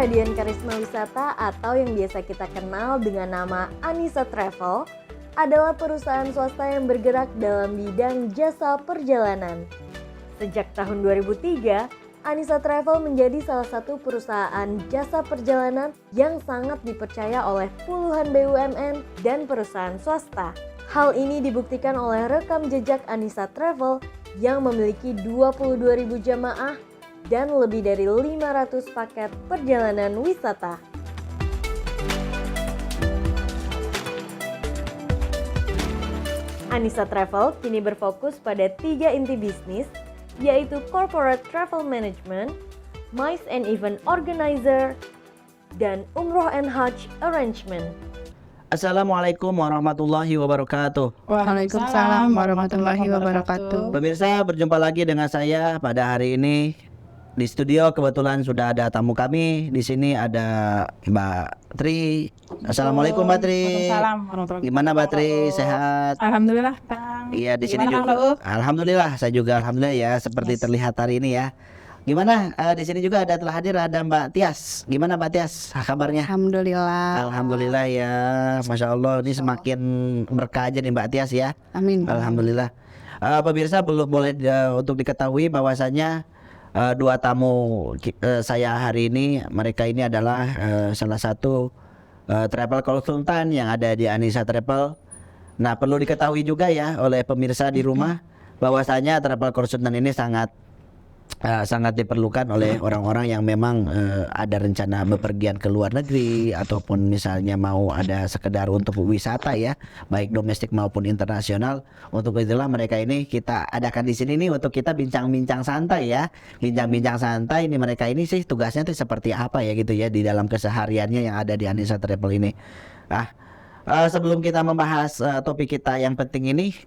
Kepribadian Karisma Wisata atau yang biasa kita kenal dengan nama Anissa Travel adalah perusahaan swasta yang bergerak dalam bidang jasa perjalanan. Sejak tahun 2003, Anissa Travel menjadi salah satu perusahaan jasa perjalanan yang sangat dipercaya oleh puluhan BUMN dan perusahaan swasta. Hal ini dibuktikan oleh rekam jejak Anissa Travel yang memiliki 22.000 jamaah dan lebih dari 500 paket perjalanan wisata. Anissa Travel kini berfokus pada 3 inti bisnis, yaitu Corporate Travel Management, MICE and Event Organizer, dan Umroh and Hajj Arrangement. Assalamualaikum warahmatullahi wabarakatuh. Waalaikumsalam warahmatullahi wabarakatuh. Pemirsa, berjumpa lagi dengan saya pada hari ini. Di studio kebetulan sudah ada tamu kami. Di sini ada Mbak Tri. Assalamualaikum Mbak Tri. Waalaikumsalam warahmatullahi Gimana Mbak Tri? Sehat? Alhamdulillah, Bang. Iya, di sini Gimana, juga. Bang? Alhamdulillah, saya juga alhamdulillah ya seperti terlihat hari ini ya. Gimana? Di sini juga telah hadir ada Mbak Tias. Gimana Mbak Tias? Kabarnya? Alhamdulillah. Alhamdulillah ya, Masya Allah ini semakin berkah aja nih Mbak Tias ya. Amin. Alhamdulillah. Pemirsa belum boleh untuk diketahui bahwasanya dua tamu saya hari ini, mereka ini adalah salah satu travel consultant yang ada di Anissa Travel. Nah, perlu diketahui juga ya oleh pemirsa di rumah bahwasanya travel consultant ini sangat diperlukan oleh orang-orang yang memang ada rencana bepergian ke luar negeri ataupun misalnya mau ada sekedar untuk wisata ya, baik domestik maupun internasional. Untuk itulah mereka ini kita adakan di sini nih untuk kita bincang-bincang santai ya. Bincang-bincang santai ini mereka ini sih tugasnya tuh seperti apa ya gitu ya di dalam kesehariannya yang ada di Anissa Travel ini. Sebelum kita membahas topik kita yang penting ini,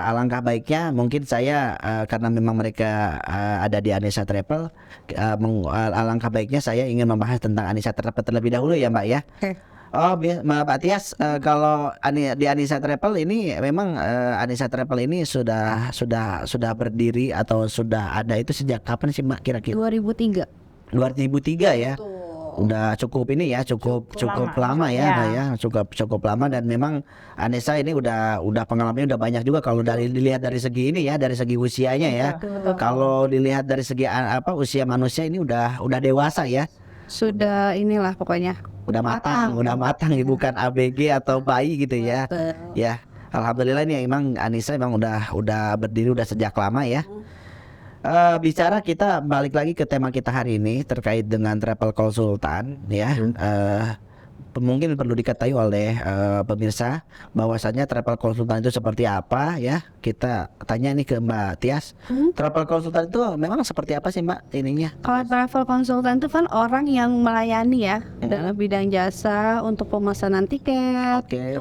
alangkah baiknya mungkin saya karena memang mereka ada di Anissa Travel, alangkah baiknya saya ingin membahas tentang Anissa Travel terlebih dahulu ya Mbak ya. Oke. Mbak Tias, kalau di Anissa Travel ini memang Anissa Travel ini sudah berdiri atau sudah ada itu sejak kapan sih Mbak kira-kira? 2003. 2003 ya. Udah cukup ini ya, cukup lama ya, Mbak ya, cukup lama. Dan memang Anissa ini udah pengalamannya udah banyak juga kalau dilihat dari segi ini ya, dari segi usianya ya. Kalau dilihat dari segi usia manusia ini udah dewasa ya. Sudah inilah pokoknya. Udah matang ya, bukan ABG atau bayi gitu ya. Ya, alhamdulillah ini emang Anissa emang udah berdiri udah sejak lama ya. Bicara kita balik lagi ke tema kita hari ini terkait dengan travel konsultan ya. Mungkin perlu diketahui oleh pemirsa bahwasanya travel konsultan itu seperti apa ya. Kita tanya nih ke Mbak Tias. Travel konsultan itu memang seperti apa sih Mbak ininya? Kalau travel konsultan itu kan orang yang melayani ya dalam bidang jasa untuk pemesanan tiket, Oke.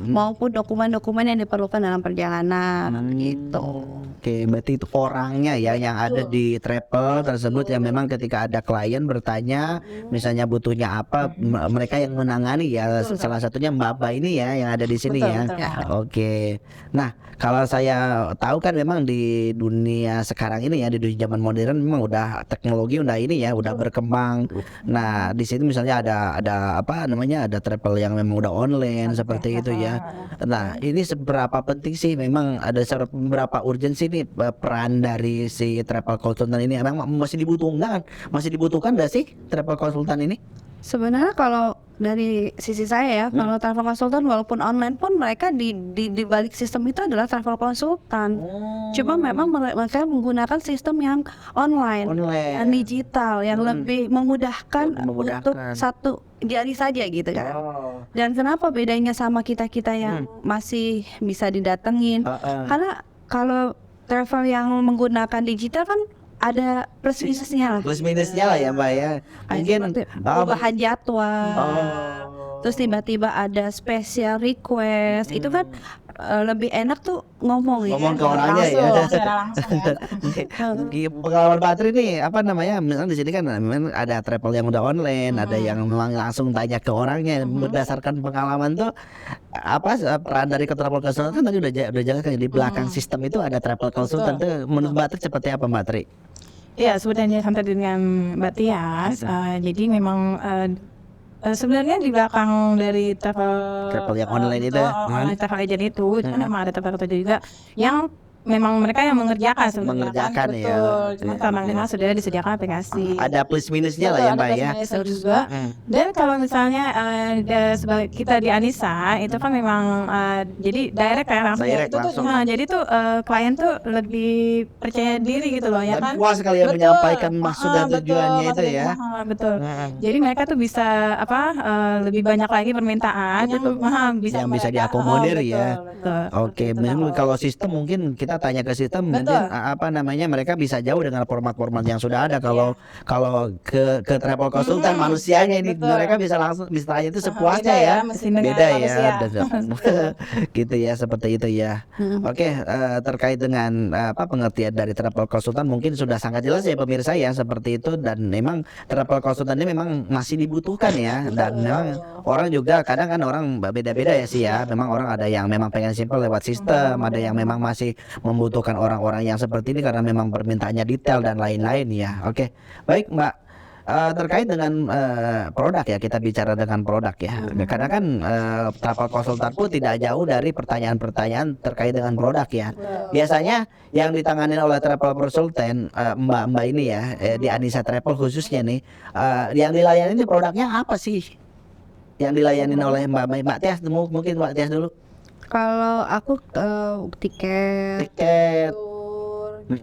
maupun dokumen-dokumen yang diperlukan dalam perjalanan gitu. Oke, berarti itu orangnya ya yang ada di travel tersebut yang memang ketika ada klien bertanya misalnya butuhnya apa, mereka yang menangani ya. Salah satunya Mbak ini ya yang ada di sini ya. Oke. Nah, kalau saya tahu kan memang di dunia sekarang ini ya, di dunia zaman modern memang udah teknologi udah ini ya, udah berkembang. Nah, di sini misalnya ada apa namanya, ada travel yang memang udah online seperti itu ya. Nah, ini seberapa penting sih, memang ada seberapa urgensi nih peran dari si travel consultant ini? Emang masih dibutuhkan nggak sih travel consultant ini? Sebenarnya kalau dari sisi saya ya, kalau travel konsultan walaupun online pun mereka di balik sistem itu adalah travel konsultan. Cuma memang mereka menggunakan sistem yang online. Dan digital yang lebih memudahkan untuk satu jari saja gitu kan. Dan kenapa bedanya sama kita yang masih bisa didatengin? Karena kalau travel yang menggunakan digital kan ada plus minusnya lah. Plus minusnya lah ya Mbak ya. Mungkin perubahan jadwal. Terus tiba-tiba ada special request. Itu kan lebih enak tuh ngomong ke orangnya ya. Pengalaman Patri nih apa namanya? Misalnya di sini kan memang ada travel yang udah online, ada yang memang langsung tanya ke orangnya. Berdasarkan pengalaman tuh apa peran dari travel consultant tadi udah jelaskan di belakang sistem itu ada travel consultant tuh. Menurut Mbak Tri seperti apa Mbak Tri? Iya, sebenarnya sampai dengan Mbak Tias, jadi memang sebenarnya di belakang dari Travel yang online itu, online travel agent itu kan memang ada travel agent juga yang memang mereka yang mengerjakan sebenarnya Mengerjakan, kan, ya. betul. Cuma karena memang sudah disediakan aplikasi. Ada plus minusnya lah ya Betul, Mbak ada ya. plus minusnya juga. Dan kalau misalnya sebagai kita di Anissa itu kan memang jadi direct ya langsung. Direct, Itu tuh, langsung. jadi tuh klien tuh lebih percaya diri gitu loh ya Dan kan. puas sekali ya Betul. menyampaikan maksud dan Betul, tujuannya itu maksudnya, ya. betul. Jadi mereka tuh bisa lebih banyak lagi permintaan yang bisa Yang bisa mereka, diakomodir betul, ya. betul. Oke, Seperti itu, memang Kak. kalau sistem mungkin kita tanya ke sistem nanti Betul. apa namanya mereka bisa jauh dengan format-format yang sudah ada. Kalau ke travel konsultan manusianya ini Betul. mereka bisa langsung bisa tanya itu sepuasnya Beda ya. mesin dengan Beda ya, manusia. gitu ya seperti itu ya. Oke, terkait dengan pengertian dari travel konsultan mungkin sudah sangat jelas ya pemirsa ya seperti itu dan memang travel konsultan ini memang masih dibutuhkan ya dan memang orang juga kadang kan orang beda-beda ya sih ya. Memang orang ada yang memang pengen simple lewat sistem, ada yang memang masih membutuhkan orang-orang yang seperti ini karena memang permintaannya detail dan lain-lain ya. Oke, baik Mbak. Terkait dengan produk ya kita bicara dengan produk ya. Karena kan travel konsultan pun tidak jauh dari pertanyaan-pertanyaan terkait dengan produk ya. Biasanya yang ditangani oleh travel konsultan Mbak ini ya di Anissa Travel khususnya nih yang dilayani ini produknya apa sih? Yang dilayani oleh Mbak Tias mungkin Mbak Tias dulu. Kalau aku tiket, Tiket.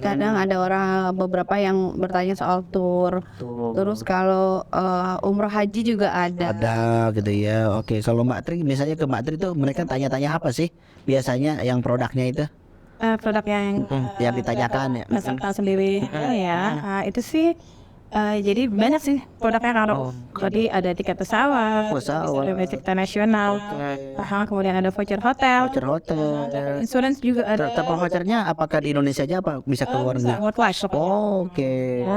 kadang ada beberapa yang bertanya soal tour. Terus kalau umroh haji juga ada. Ada gitu ya. Oke, kalau Mbak Tri misalnya ke Mbak Tri itu mereka tanya-tanya apa sih? Biasanya yang produknya itu Produk yang yang ditanyakan ya. peserta sendiri ya, itu sih jadi banyak sih produknya kalau jadi ada tiket pesawat, ada tiket nasional, kemudian ada voucher hotel, Voucher hotel. insurance juga ada. Travel vouchernya apakah di Indonesia aja apa bisa ke luar negeri? Worldwide.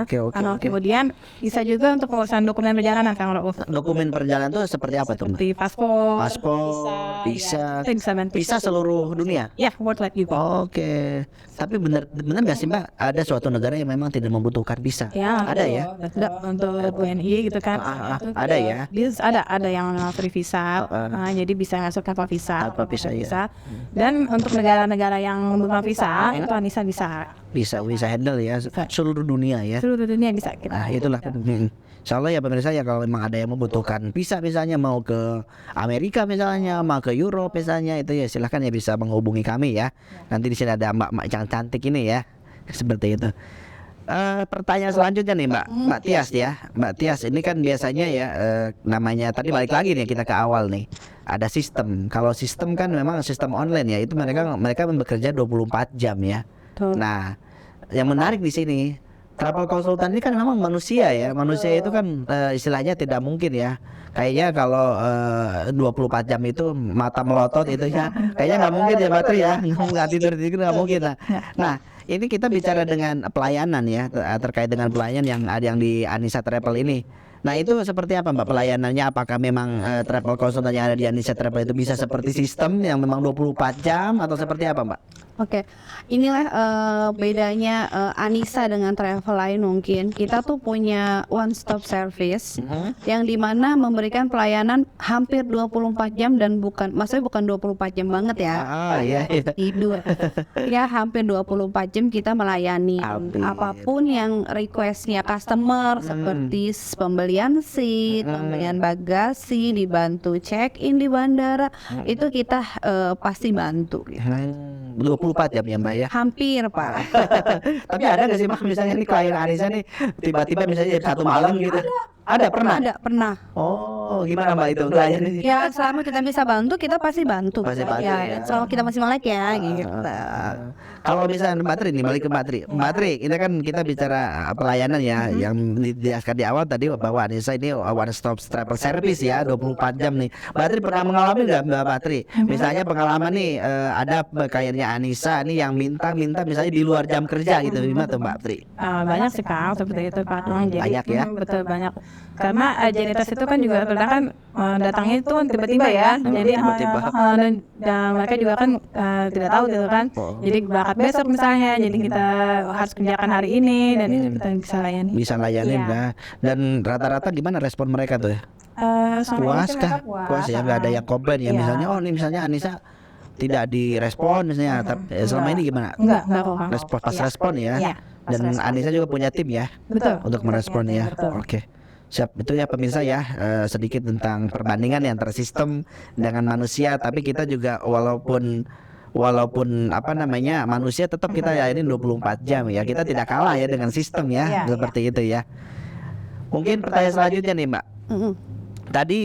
Oke. Kemudian bisa juga untuk pengurusan dokumen perjalanan kan kalau Dokumen perjalanan tuh seperti apa tuh? Mbak? seperti paspor, Visa, bisa bantu. visa seluruh dunia. Ya, worldwide juga. Oke. Tapi benar nggak sih Mbak? Ada suatu negara yang memang tidak membutuhkan visa? Ya, Ada ya? Ada untuk WNI gitu kan. Itu ada ya? Ada yang free visa. Jadi bisa masuk tanpa visa. Tanpa visa, ya. Dan untuk negara-negara yang bukan visa, itu Anissa Bisa handle ya seluruh dunia ya. seluruh dunia bisa kita. Nah itulah Insya Allah ya pemirsa ya kalau memang ada yang membutuhkan visa misalnya mau ke Amerika misalnya mau ke Europe misalnya itu ya silahkan ya bisa menghubungi kami ya. Nanti di sini ada mbak-mbak yang cantik ini ya seperti itu. Pertanyaan selanjutnya nih Mbak Tias ya. Mbak Tias ini kan biasanya ya namanya tadi balik lagi nih kita ke awal nih. Ada sistem. Kalau sistem kan memang sistem online ya itu mereka bekerja 24 jam ya. Nah, yang menarik di sini travel konsultan ini kan memang manusia ya. Manusia itu kan istilahnya tidak mungkin ya. Kayaknya kalau 24 jam itu mata melotot itu ya. Kayaknya nggak mungkin ya Mbak Tri ya. Nggak tidur nggak mungkin lah. Nah, ini kita bicara dengan pelayanan ya terkait dengan pelayanan yang ada yang di Anissa Travel ini. Nah itu seperti apa Mbak pelayanannya? Apakah memang travel konsultan yang ada di Anissa Travel itu bisa seperti sistem yang memang 24 jam atau seperti apa Mbak? Oke, inilah bedanya Anissa dengan travel lain mungkin. Kita tuh punya one stop service yang dimana memberikan pelayanan hampir 24 jam dan maksudnya bukan 24 jam banget ya. Iya. Tidur. Ya hampir 24 jam kita melayani apapun yang requestnya customer seperti pembelian seat, pembelian bagasi, dibantu check in di bandara, itu kita pasti bantu. 24 jam ya Mbak ya. Hampir Pak. Tapi ada nggak sih Mbak misalnya nih klien Anissa nih tiba-tiba misalnya jam 1 malam gitu? Ada pernah? Oh gimana Mbak itu klien ini? Ya selama kita bisa bantu kita pasti bantu. Pasti bantu, ya. Selama kita masih melek ya gitu. Kalau misalnya Mbak Tri nih balik ke Mbak Tri ini kan kita bicara pelayanan ya yang dijelaskan di awal tadi bahwa Anissa ini one stop travel service ya 24 jam nih. Mbak Tri pernah mengalami nggak Mbak Tri? Misalnya pengalaman nih ada kayaknya Anissa nih yang minta misalnya di luar jam kerja gitu gimana tuh Mbak Tri? Banyak sih Kang seperti itu Pak. Banyak ya? Betul banyak. Karena agilitas itu kan juga kadang kan datangnya itu kan tiba-tiba ya. Jadi tiba-tiba. dan mereka juga kan tidak tahu gitu kan. Jadi berangkat besok misalnya, jadi kita harus kerjakan hari ini dan itu kita bisa layani. Bisa layanin Iya. nah. Dan rata-rata gimana respon mereka tuh ya? Selama Puas ini kah? mereka puas. Puas ya, nggak ada yang komplain ya. Iya. Misalnya misalnya Anissa tidak direspon misalnya, tapi selama ini gimana? Enggak kok. Kang. Pas Iya. respon ya. Iya, pas Dan respon. Anissa juga punya tim ya Betul. untuk merespon ya. Betul. Oke. Siap, itu ya pemirsa ya, sedikit tentang perbandingan antara sistem dengan manusia, tapi kita juga walaupun apa namanya manusia tetap kita ya ini 24 jam ya. Kita tidak kalah ya dengan sistem ya, Iya, seperti itu ya. Mungkin pertanyaan selanjutnya nih, Mbak. Tadi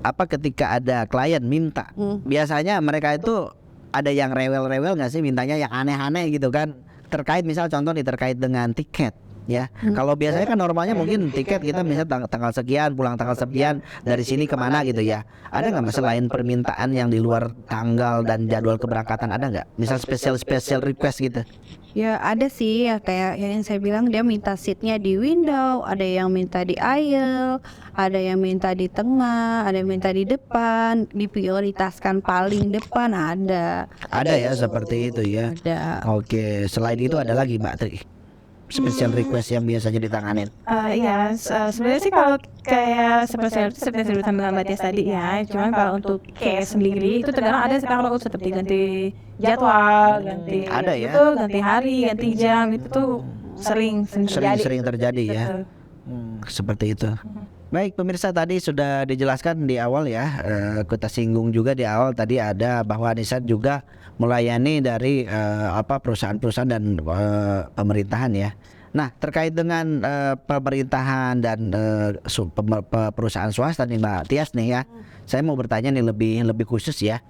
apa ketika ada klien minta, biasanya mereka itu ada yang rewel-rewel nggak sih mintanya yang aneh-aneh gitu kan? Terkait misal contoh nih terkait dengan tiket ya. Kalau biasanya kan normalnya mungkin tiket kita misalnya tanggal sekian pulang tanggal sekian dari sini kemana gitu ya. Ada nggak Mas selain permintaan yang di luar tanggal dan jadwal keberangkatan, ada nggak? Misal spesial request gitu? Ya ada sih ya, kayak yang saya bilang dia minta seatnya di window, ada yang minta di aisle, ada yang minta di tengah, ada yang minta di depan, diprioritaskan paling depan ada. Ada ya seperti itu ya. Ada. Oke, selain itu ada lagi Mbak Tri special request yang biasanya ditanganin? Iya, sebenarnya sih kalau kayak seperti sebutan dengan Mbak Tias tadi ya, cuman kalau untuk case sendiri itu terkadang ada kalau seperti ganti jadwal, ganti Ada ya? itu, ganti hari, ganti jam itu tuh sering terjadi. Sering terjadi ya. Betul. Seperti itu. Baik pemirsa, tadi sudah dijelaskan di awal ya, kita singgung juga di awal tadi ada bahwa Anissa juga melayani dari perusahaan-perusahaan dan pemerintahan ya. Nah terkait dengan pemerintahan dan perusahaan swasta nih Mbak Tias nih ya, saya mau bertanya nih lebih khusus ya,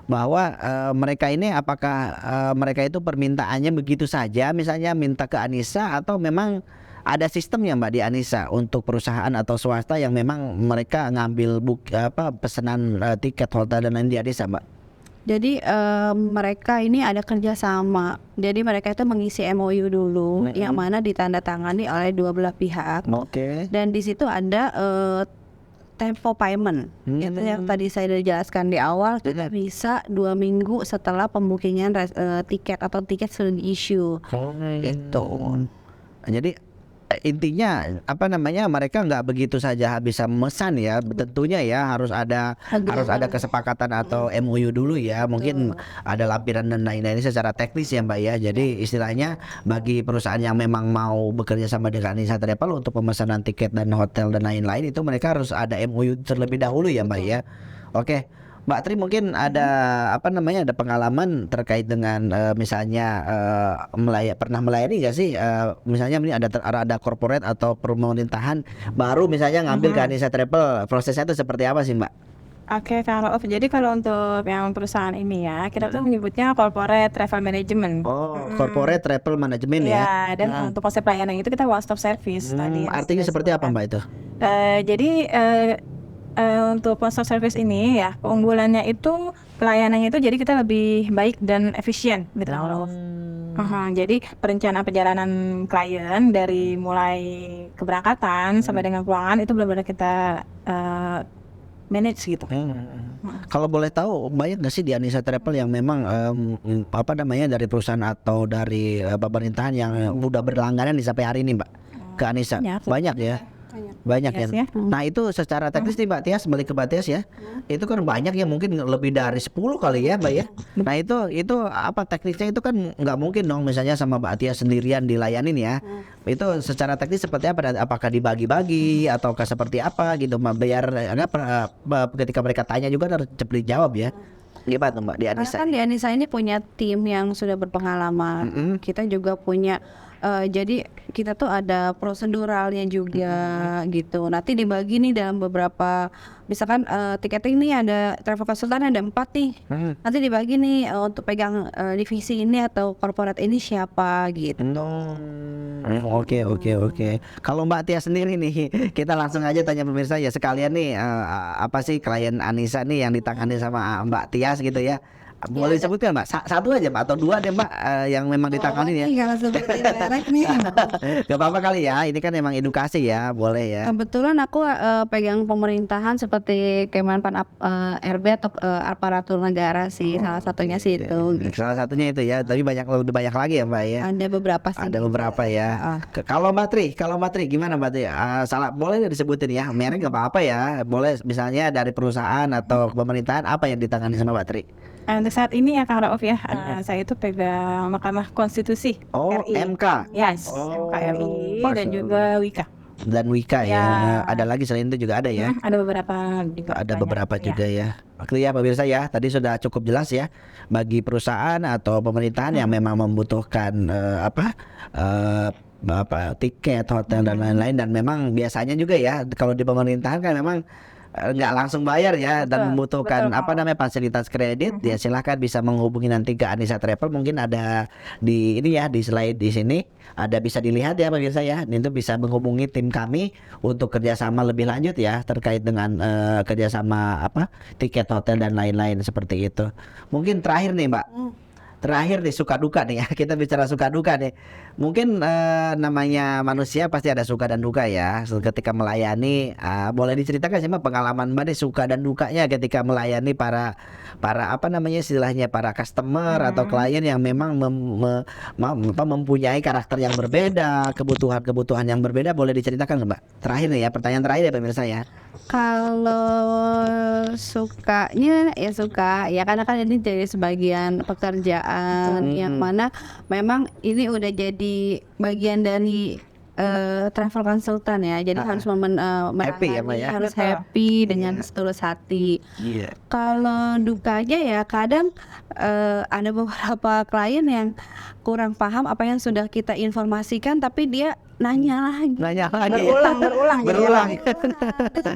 bahwa mereka ini apakah mereka itu permintaannya begitu saja, misalnya minta ke Anissa atau memang ada sistemnya Mbak di Anissa untuk perusahaan atau swasta yang memang mereka ngambil pesanan tiket hotel dan lain di Anissa Mbak? Jadi mereka ini ada kerjasama. Jadi mereka itu mengisi MOU dulu, yang mana ditandatangani oleh dua belah pihak. Oke. Dan di situ ada tempo payment. Itu yang tadi saya udah jelaskan di awal. Kita bisa 2 minggu setelah pembookingan tiket atau tiket sudah di-issue. Gitu. Jadi intinya apa namanya mereka nggak begitu saja bisa memesan ya, tentunya ya harus ada kesepakatan atau MOU dulu ya, mungkin ada lampiran dan lain-lain secara teknis ya Mbak ya. Jadi istilahnya bagi perusahaan yang memang mau bekerja sama dengan Anissa Travel untuk pemesanan tiket dan hotel dan lain-lain itu mereka harus ada MOU terlebih dahulu ya Mbak ya. Oke. Mbak Tri mungkin ada ada pengalaman terkait dengan misalnya pernah melayani nggak sih misalnya ini ada corporate atau pemerintahan baru misalnya ngambil ke Anissa Travel, prosesnya itu seperti apa sih Mbak? Oke, jadi kalau untuk yang perusahaan ini ya, kita tuh menyebutnya corporate travel management. Oh, corporate travel management ya. Ya, dan untuk konsep pelayanan itu kita one stop service tadi. Artinya seperti apa Mbak itu? Jadi untuk one stop service ini ya, keunggulannya itu pelayanannya itu jadi kita lebih baik dan efisien gitu. Jadi perencanaan perjalanan klien dari mulai keberangkatan sampai dengan pulangan itu benar-benar kita manage gitu. Kalau boleh tahu banyak nggak sih di Anissa Travel yang memang dari perusahaan atau dari pemerintahan yang udah berlangganan di sampai hari ini Mbak ke Anissa? Banyak ya. Banyak Yes, ya. ya. Nah itu secara teknis nih Mbak Tias, balik ke Mbak Tias ya, itu kan banyak ya, mungkin lebih dari 10 kali ya Mbak ya. Nah itu apa teknisnya itu kan nggak mungkin dong misalnya sama Mbak Tias sendirian dilayanin ya. Itu secara teknis seperti apa, dan apakah dibagi-bagi ataukah seperti apa gitu Mbak, biar ketika mereka tanya juga harus cepat dijawab ya. Gimana tuh Mbak di Karena Anissa? kan di Anissa ini punya tim yang sudah berpengalaman. Kita juga punya jadi kita tuh ada proseduralnya juga gitu. Nanti dibagi nih dalam beberapa, misalkan tiketing nih ada travel consultant ada 4 nih. Nanti dibagi nih untuk pegang divisi ini atau corporate ini siapa gitu. Oke. Kalau Mbak Tia sendiri nih, kita langsung aja tanya pemirsa ya sekalian nih, apa sih klien Anissa nih yang ditangani sama Mbak Tias gitu ya? Boleh disebutkan Mbak? Satu aja Mbak atau dua deh Mbak yang memang ditangani ya. Kalau seperti merek nih. Gak apa-apa kali ya. Ini kan memang edukasi ya, boleh ya. Kebetulan aku pegang pemerintahan seperti Kemenpan RB atau aparatur negara sih, salah satunya sih itu. Salah satunya itu ya. Tapi lebih banyak lagi ya Mbak ya. Ada beberapa sih. Ada beberapa ya. Kalau Mbak Tri gimana Mbak Tri? Salah boleh nggak disebutin ya? Merek nggak apa-apa ya. Boleh misalnya dari perusahaan atau pemerintahan apa yang ditangani sama Mbak Tri? Untuk saat ini ya Kang Rauf ya, saya itu pegang Mahkamah Konstitusi Oh, RI. MK. Yes, Oh, MKRI dan masya juga WIKA. Dan Wika ya. Ya. Ada lagi selain itu juga ada ya. Ada beberapa juga. Ada banyak, beberapa ya. juga ya. Oke ya pemirsa ya, tadi sudah cukup jelas ya bagi perusahaan atau pemerintahan yang memang membutuhkan tiket hotel dan lain-lain, dan memang biasanya juga ya kalau di pemerintahan kan memang nggak langsung bayar ya, dan membutuhkan betul. fasilitas kredit. Ya silahkan bisa menghubungi nanti ke Anissa Travel, mungkin ada di ini ya, di slide di sini ada, bisa dilihat ya pemirsa ya. Ini tuh bisa menghubungi tim kami untuk kerjasama lebih lanjut ya terkait dengan kerjasama tiket hotel dan lain-lain seperti itu. Mungkin terakhir nih Mbak. Terakhir nih suka duka nih ya, kita bicara suka duka nih. Mungkin namanya manusia pasti ada suka dan duka ya ketika melayani. Boleh diceritakan sih Mbak pengalaman Mbak nih suka dan dukanya ketika melayani para istilahnya para customer atau klien yang memang mempunyai karakter yang berbeda, kebutuhan yang berbeda. Boleh diceritakan Mbak? Terakhir nih ya, pertanyaan terakhir ya pemirsa ya. Kalau sukanya ya suka ya, karena kan ini jadi sebagian pekerjaan yang mana memang ini udah jadi bagian dari travel konsultan ya, jadi harus Happy ya, Mbak, ya? harus happy dengan setulus hati. Iya. Kalau dukanya ya kadang ada beberapa klien yang kurang paham apa yang sudah kita informasikan, tapi dia nanya lagi. Nanya lagi. Berulang.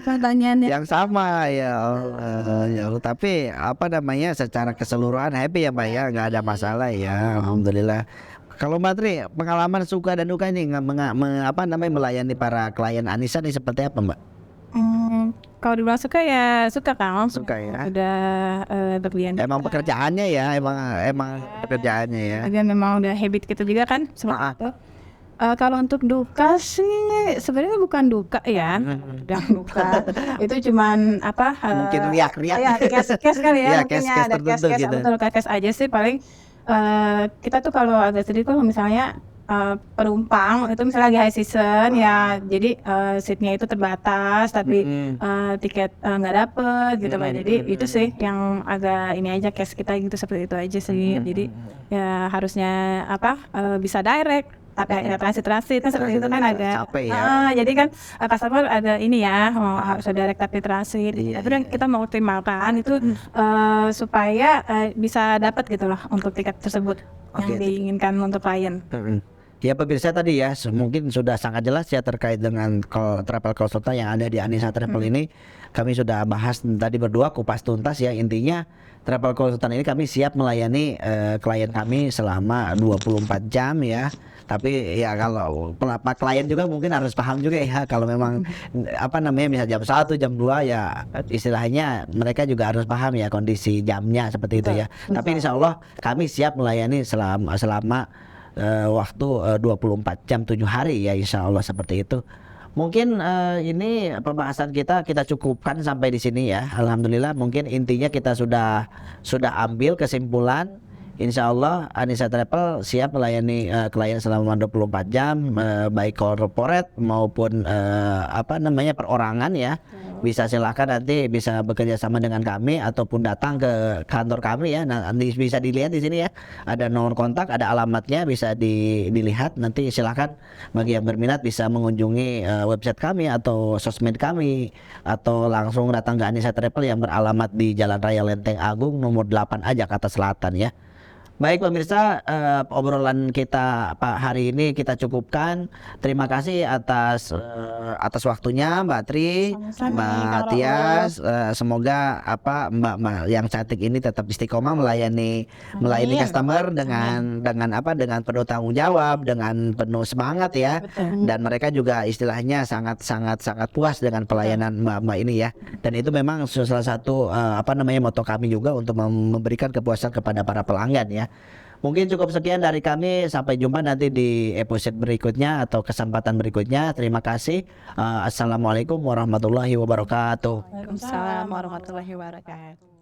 Pertanyaannya Yang sama ya Allah, ya Allah. Tapi secara keseluruhan happy ya Mbak ya, nggak ada masalah ya, alhamdulillah. Kalau Mbak Tri, pengalaman suka dan duka nih melayani para klien Anissa nih seperti apa Mbak? Kalau dibilang suka ya suka Kang. Suka ya. Udah berlian. Emang pekerjaannya ya, emang pekerjaannya ya. Dan memang udah habit kita juga kan seperti itu. Kalau untuk duka sih sebenarnya bukan duka ya, udah duka. Itu cuman Mungkin riak. Ya, cash kali Iya, ya, mungkin cash ya ada tertentu cash gitu. betul, cash aja sih paling. Kita tuh kalau agak sedih tuh misalnya penumpang itu misalnya lagi high season ya, jadi seatnya itu terbatas tapi tiket nggak dapet gitu Pak. Jadi itu sih yang agak ini aja, cash kita gitu, seperti itu aja sih. Jadi ya harusnya bisa direct. Tapi ada transit kan seperti itu kan ada. Capek ya. Jadi kan customer ada ini ya, harus ada direct tapi transit. Iya, Tapi kita mau optimalkan itu supaya bisa dapat gitu loh untuk tiket tersebut yang Oke. diinginkan untuk klien. Ya pemirsa tadi ya, mungkin sudah sangat jelas ya terkait dengan travel consultant yang ada di Anissa Travel ini. Kami sudah bahas tadi berdua kupas tuntas ya, intinya travel consultant ini kami siap melayani klien kami selama 24 jam ya. Tapi ya kalau klien juga mungkin harus paham juga ya, kalau memang bisa jam 1, jam 2 ya istilahnya mereka juga harus paham ya kondisi jamnya seperti itu ya. Tapi insya Allah kami siap melayani selama waktu 24 jam 7 hari ya, insya Allah seperti itu. Mungkin ini pembahasan kita cukupkan sampai di sini ya. Alhamdulillah, mungkin intinya kita sudah ambil kesimpulan. Insya Allah Anissa Travel siap melayani klien selama 24 jam, baik corporate maupun perorangan ya. Bisa silahkan nanti bisa bekerja sama dengan kami ataupun datang ke kantor kami ya. Nanti bisa dilihat di sini ya, ada nomor kontak, ada alamatnya, bisa dilihat. Nanti silahkan bagi yang berminat bisa mengunjungi website kami atau sosmed kami, atau langsung datang ke Anissa Travel yang beralamat di Jalan Raya Lenteng Agung nomor 8A Jakarta Selatan ya. Baik pemirsa, obrolan kita hari ini kita cukupkan. Terima kasih atas waktunya Mbak Tri, Mbak Tias. Semoga Mbak yang cantik ini tetap istiqomah melayani customer dengan penuh tanggung jawab, dengan penuh semangat ya. Dan mereka juga istilahnya sangat puas dengan pelayanan Mbak ini ya. Dan itu memang salah satu moto kami juga untuk memberikan kepuasan kepada para pelanggan ya. Mungkin cukup sekian dari kami. Sampai jumpa nanti di episode berikutnya atau kesempatan berikutnya. Terima kasih. Assalamualaikum warahmatullahi wabarakatuh. Waalaikumsalam warahmatullahi wabarakatuh.